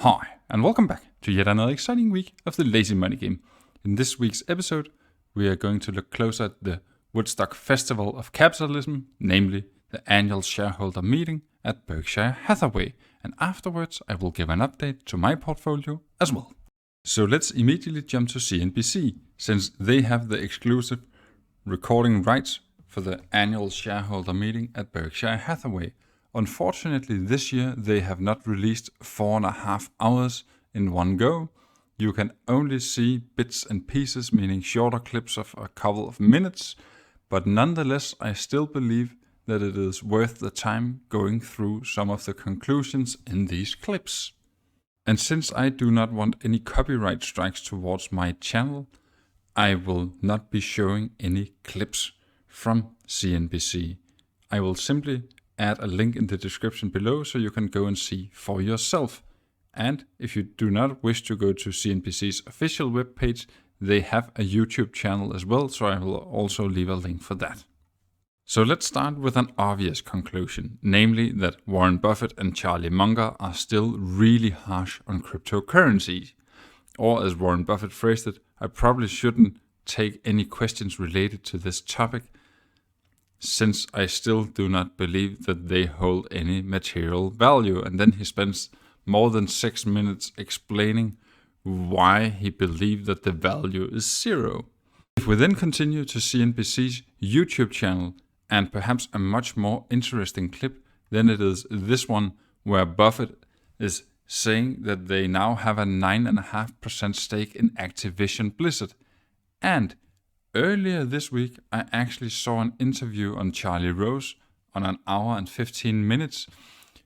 Hi, and welcome back to yet another exciting week of the Lazy Money Game. In this week's episode, we are going to look closer at the Woodstock Festival of Capitalism, namely the annual shareholder meeting at Berkshire Hathaway, and afterwards I will give an update to my portfolio as well. So let's immediately jump to CNBC, since they have the exclusive recording rights for the annual shareholder meeting at Berkshire Hathaway. Unfortunately, this year they have not released 4.5 hours in one go. You can only see bits and pieces, meaning shorter clips of a couple of minutes, but nonetheless I still believe that it is worth the time going through some of the conclusions in these clips. And since I do not want any copyright strikes towards my channel, I will not be showing any clips from CNBC. I will simply add a link in the description below so you can go and see for yourself. And if you do not wish to go to CNBC's official webpage, they have a YouTube channel as well, so I will also leave a link for that. So let's start with an obvious conclusion, namely that Warren Buffett and Charlie Munger are still really harsh on cryptocurrency. Or as Warren Buffett phrased it, I probably shouldn't take any questions related to this topic, since I still do not believe that they hold any material value. And then he spends more than 6 minutes explaining why he believed that the value is zero. If we then continue to CNBC's YouTube channel, and perhaps a much more interesting clip, then it is this one where Buffett is saying that they now have a 9.5% stake in Activision Blizzard. And earlier this week, I actually saw an interview on Charlie Rose on 1 hour and 15 minutes,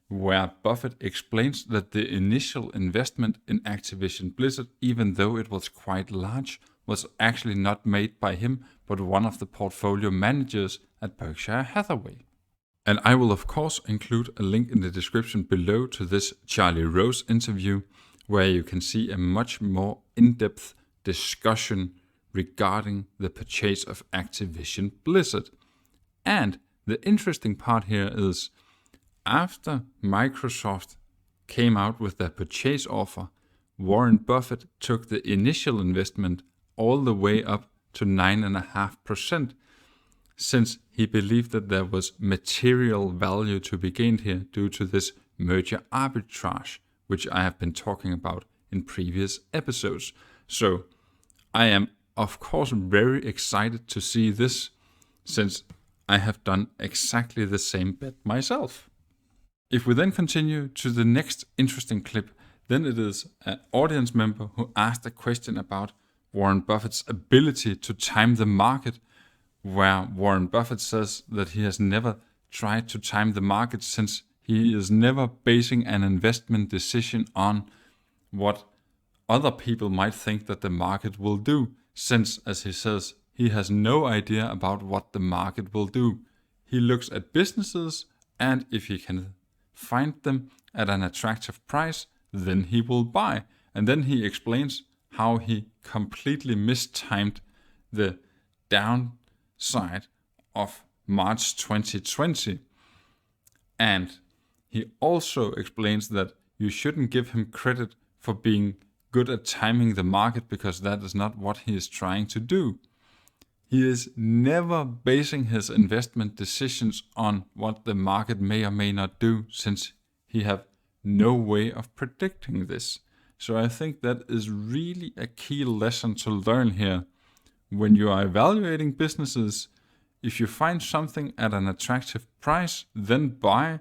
where Buffett explains that the initial investment in Activision Blizzard, even though it was quite large, was actually not made by him, but one of the portfolio managers at Berkshire Hathaway. And I will of course include a link in the description below to this Charlie Rose interview, where you can see a much more in-depth discussion regarding the purchase of Activision Blizzard. And the interesting part here is, after Microsoft came out with their purchase offer, Warren Buffett took the initial investment all the way up to 9.5%, since he believed that there was material value to be gained here due to this merger arbitrage, which I have been talking about in previous episodes. So I am of course very excited to see this, since I have done exactly the same bet myself. If we then continue to the next interesting clip, then it is an audience member who asked a question about Warren Buffett's ability to time the market, where Warren Buffett says that he has never tried to time the market, since he is never basing an investment decision on what other people might think that the market will do, since, as he says, he has no idea about what the market will do. He looks at businesses, and if he can find them at an attractive price, then he will buy. And then he explains how he completely mistimed the downside of March 2020. And he also explains that you shouldn't give him credit for being good at timing the market, because that is not what he is trying to do. He is never basing his investment decisions on what the market may or may not do, since he have no way of predicting this. So I think that is really a key lesson to learn here. When you are evaluating businesses, if you find something at an attractive price, then buy,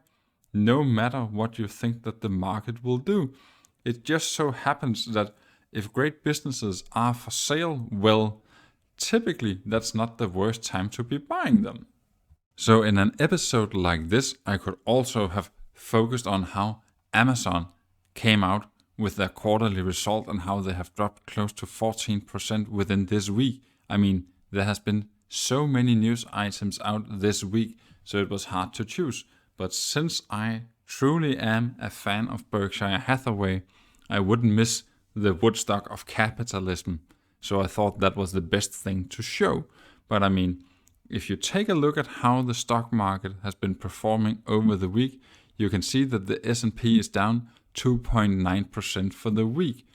no matter what you think that the market will do. It just so happens that if great businesses are for sale, well, typically that's not the worst time to be buying them. So in an episode like this, I could also have focused on how Amazon came out with their quarterly result and how they have dropped close to 14% within this week. I mean, there has been so many news items out this week, so it was hard to choose. But since I truly am a fan of Berkshire Hathaway, I wouldn't miss the Woodstock of capitalism. So I thought that was the best thing to show. But I mean, if you take a look at how the stock market has been performing over the week, you can see that the S&P is down 2.9% for the week.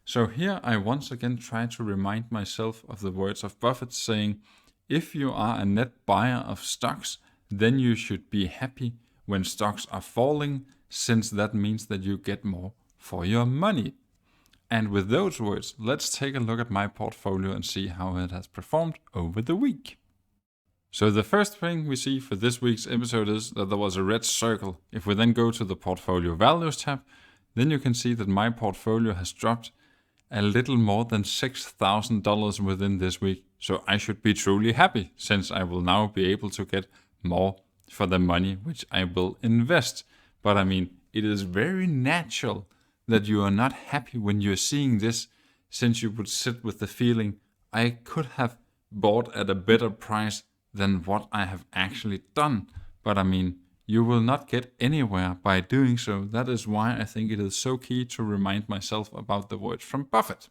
So here I once again try to remind myself of the words of Buffett saying, if you are a net buyer of stocks, then you should be happy when stocks are falling, since that means that you get more for your money. And with those words, let's take a look at my portfolio and see how it has performed over the week. So the first thing we see for this week's episode is that there was a red circle. If we then go to the portfolio values tab, then you can see that my portfolio has dropped a little more than $6,000 within this week. So I should be truly happy, since I will now be able to get more for the money which I will invest. But I mean, it is very natural that you are not happy when you're seeing this, since you would sit with the feeling, I could have bought at a better price than what I have actually done. But I mean, you will not get anywhere by doing so. That is why I think it is so key to remind myself about the words from Buffett.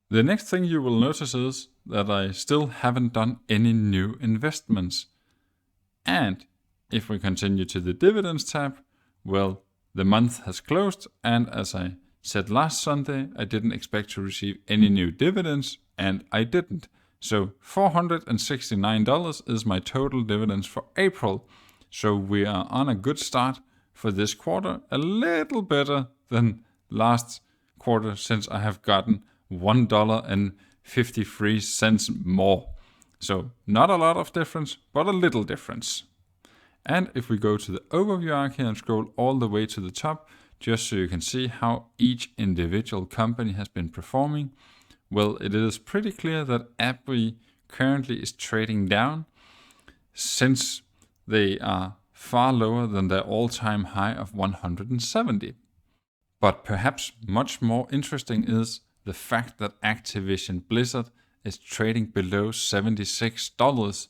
The next thing you will notice is that I still haven't done any new investments. And if we continue to the dividends tab, well, the month has closed, and as I said last Sunday, I didn't expect to receive any new dividends, and I didn't. So $469 is my total dividends for April. So we are on a good start for this quarter, a little better than last quarter, since I have gotten $1.53 more. So not a lot of difference, but a little difference. And if we go to the overview arc here and scroll all the way to the top, just so you can see how each individual company has been performing, well, it is pretty clear that Apple currently is trading down, since they are far lower than their all-time high of 170. But perhaps much more interesting is the fact that Activision Blizzard is trading below $76.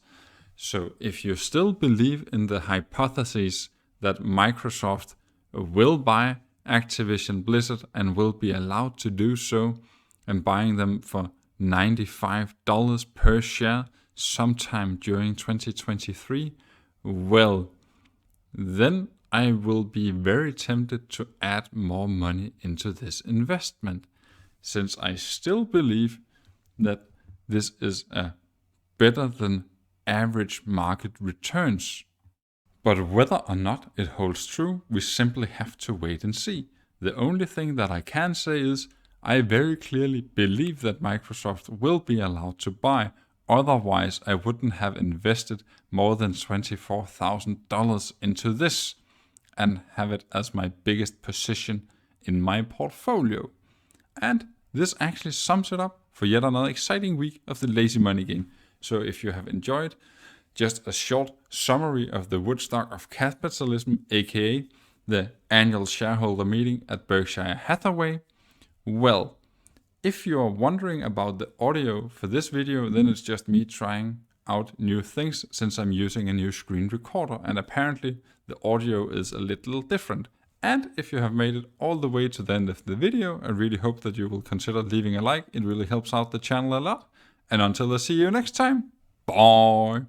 So if you still believe in the hypothesis that Microsoft will buy Activision Blizzard and will be allowed to do so, and buying them for $95 per share sometime during 2023, well, then I will be very tempted to add more money into this investment, since I still believe that this is a better than average market returns. But whether or not it holds true, we simply have to wait and see. The only thing that I can say is I very clearly believe that Microsoft will be allowed to buy. Otherwise, I wouldn't have invested more than $24,000 into this and have it as my biggest position in my portfolio. And this actually sums it up for yet another exciting week of the Lazy Money Game. So if you have enjoyed just a short summary of the Woodstock of capitalism, aka the annual shareholder meeting at Berkshire Hathaway, well, if you are wondering about the audio for this video, then it's just me trying out new things, since I'm using a new screen recorder, and apparently the audio is a little different. And if you have made it all the way to the end of the video, I really hope that you will consider leaving a like. It really helps out the channel a lot. And until I see you next time, bye!